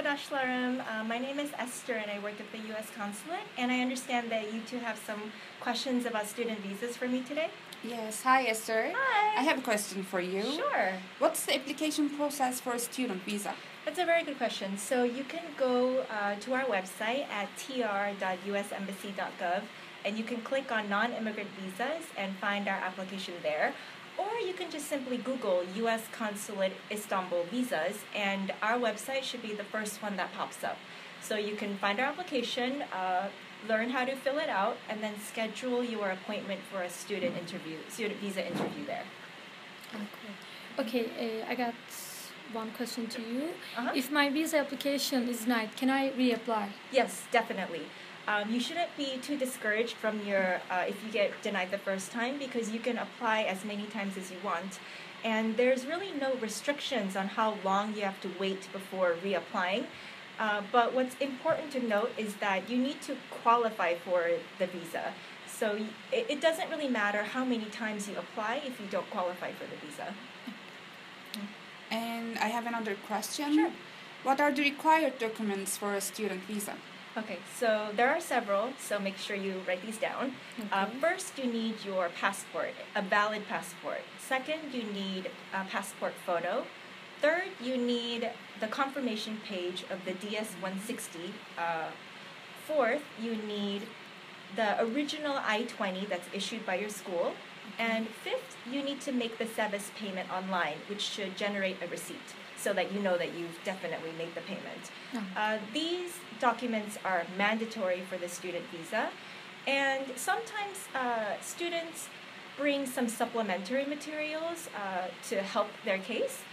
arkadaşlarım. My name is Esther and I work at the U.S. Consulate. And I understand that you two have some questions about student visas for me today. Yes, hi Esther. Hi. I have a question for you. Sure. What's the application process for a student visa? That's a very good question. So you can go to our website at tr.usembassy.gov and you can click on non-immigrant visas and find our application there. Or you can just simply Google U.S. Consulate Istanbul visas and our website should be the first one that pops up. So you can find our application, learn how to fill it out, and then schedule your appointment for a student visa interview there. Okay, I got one question to you. Uh-huh. If my visa application is denied, can I reapply? Yes, definitely. You shouldn't be too discouraged from your if you get denied the first time because you can apply as many times as you want. And there's really no restrictions on how long you have to wait before reapplying. But what's important to note is that you need to qualify for the visa. So it doesn't really matter how many times you apply if you don't qualify for the visa. And I have another question. Sure. What are the required documents for a student visa? Okay, so there are several, so make sure you write these down. First, you need your passport, a valid passport. Second, you need a passport photo. Third, you need the confirmation page of the DS-160. Fourth, you need the original I-20 that's issued by your school. And fifth, you need to make the SEVIS payment online, which should generate a receipt so that you know that you've definitely made the payment. These documents are mandatory for the student visa. And sometimes students bring some supplementary materials to help their case.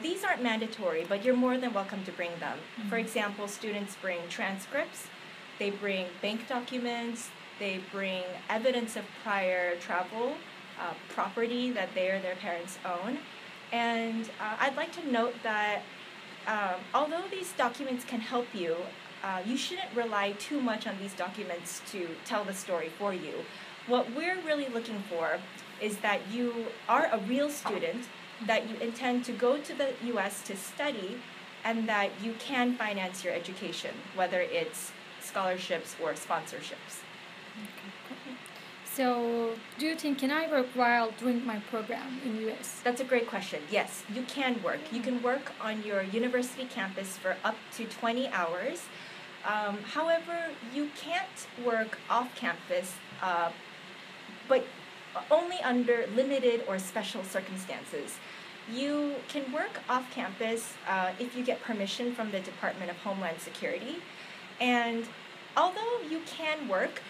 These aren't mandatory, but you're more than welcome to bring them. For example, students bring transcripts, they bring bank documents, they bring evidence of prior travel, property that they or their parents own. And I'd like to note that although these documents can help you, you shouldn't rely too much on these documents to tell the story for you. What we're really looking for is that you are a real student, that you intend to go to the U.S. to study, and that you can finance your education, whether it's scholarships or sponsorships. So, do you think can I work while doing my program in U.S.? That's a great question. Yes, you can work. You can work on your university campus for up to 20 hours. However, you can't work off campus, but only under limited or special circumstances. You can work off campus if you get permission from the Department of Homeland Security. And although you can work,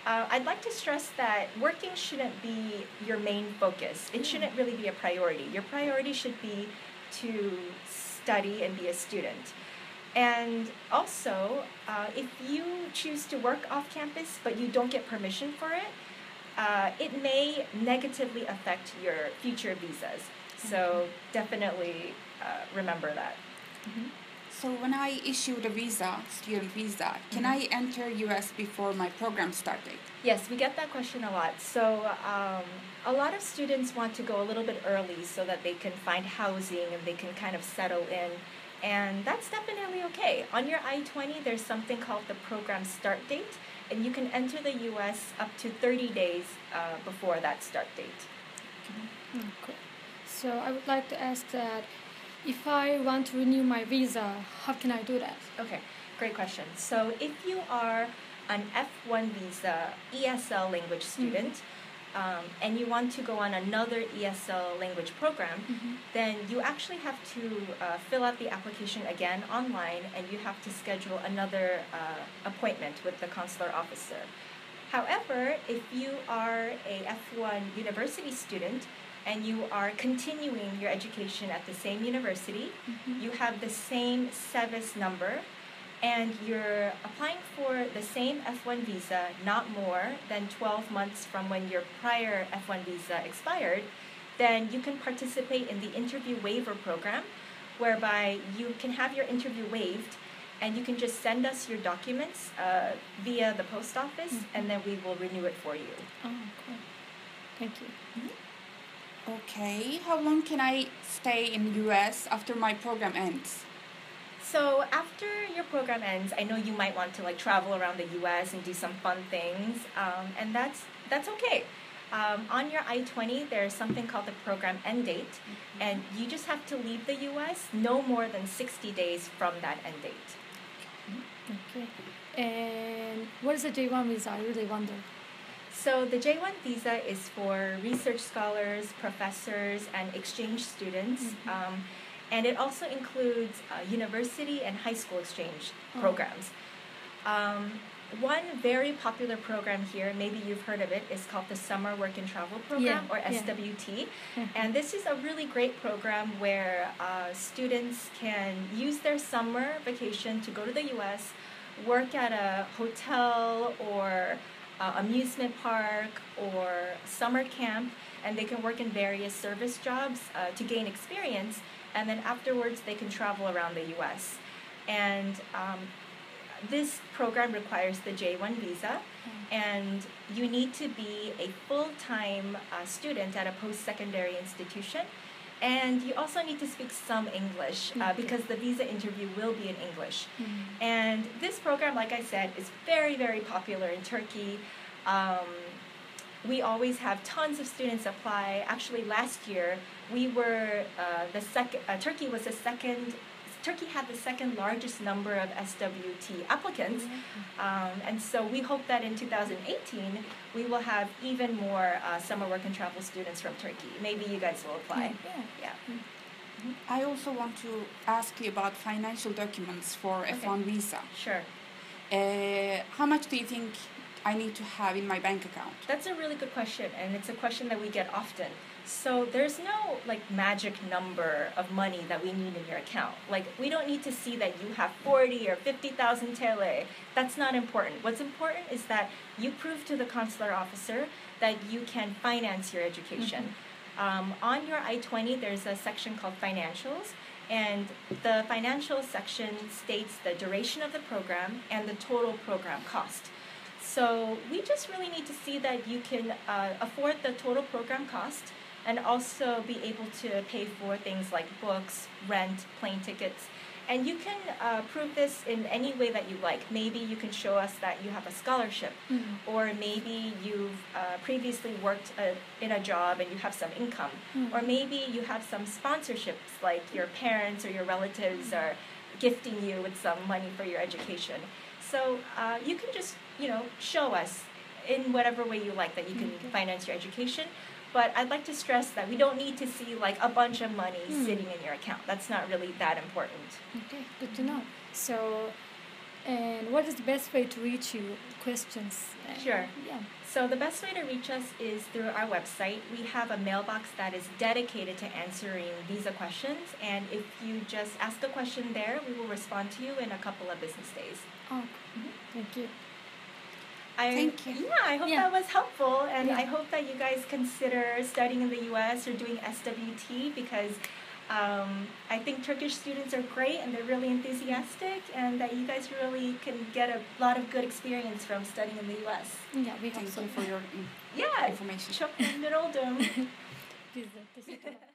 I'd like to stress that working shouldn't be your main focus. It shouldn't really be a priority. Your priority should be to study and be a student. And also, if you choose to work off campus but you don't get permission for it, it may negatively affect your future visas. So definitely remember that. So when I issue the visa, student visa, can I enter US before my program start date? Yes, we get that question a lot. So a lot of students want to go a little bit early so that they can find housing and they can kind of settle in. And that's definitely okay. On your I-20, there's something called the program start date, and you can enter the U.S. up to 30 days before that start date. Okay. So I would like to ask that if I want to renew my visa, how can I do that? Okay, great question. So if you are an F1 visa ESL language student, and you want to go on another ESL language program, then you actually have to fill out the application again online, and you have to schedule another appointment with the consular officer. However, if you are a F1 university student and you are continuing your education at the same university, you have the same SEVIS number, and you're applying for the same F1 visa not more than 12 months from when your prior F1 visa expired, then you can participate in the interview waiver program, whereby you can have your interview waived, and you can just send us your documents via the post office, and then we will renew it for you. Oh, cool. Thank you. Okay, how long can I stay in US after my program ends? So after your program ends, I know you might want to like travel around the U.S. and do some fun things, and that's okay. On your I-20, there's something called the program end date, and you just have to leave the U.S. no more than 60 days from that end date. Okay. And what is a J1 visa? I really wonder. So the J1 visa is for research scholars, professors, and exchange students. And it also includes university and high school exchange programs. One very popular program here, maybe you've heard of it, is called the Summer Work and Travel Program, or SWT. And this is a really great program where students can use their summer vacation to go to the U.S., work at a hotel or amusement park or summer camp, and they can work in various service jobs to gain experience, and then afterwards they can travel around the U.S. And this program requires the J1 visa, and you need to be a full-time student at a post-secondary institution, and you also need to speak some English because the visa interview will be in English. And this program, like I said, is very, very popular in Turkey. We always have tons of students apply. Actually, last year we were the second. Turkey had the second largest number of SWT applicants, and so we hope that in 2018 we will have even more summer work and travel students from Turkey. Maybe you guys will apply. I also want to ask you about financial documents for F1 visa. Sure. How much do you think I need to have in my bank account? That's a really good question, and it's a question that we get often. So there's no like magic number of money that we need in your account. Like we don't need to see that you have 40 or 50,000 TL. That's not important. What's important is that you prove to the consular officer that you can finance your education. On your I-20, there's a section called Financials, and the financial section states the duration of the program and the total program cost. So we just really need to see that you can afford the total program cost and also be able to pay for things like books, rent, plane tickets. And you can prove this in any way that you like. Maybe you can show us that you have a scholarship, or maybe you've previously worked in a job and you have some income, or maybe you have some sponsorships, like your parents or your relatives are gifting you with some money for your education. So you can just, show us in whatever way you like that you can finance your education. But I'd like to stress that we don't need to see like a bunch of money sitting in your account. That's not really that important. Okay, good to know. So, and what is the best way to reach you? Questions? Sure. So the best way to reach us is through our website. We have a mailbox that is dedicated to answering visa questions. And if you just ask a question there, we will respond to you in a couple of business days. Oh, thank you. Thank you. Yeah, I hope that was helpful, and I hope that you guys consider studying in the U.S. or doing SWT because I think Turkish students are great and they're really enthusiastic, and that you guys really can get a lot of good experience from studying in the U.S. Yeah, we hope Thank so. you for your information. Çok memnun oldum. Biz de teşekkür ederim.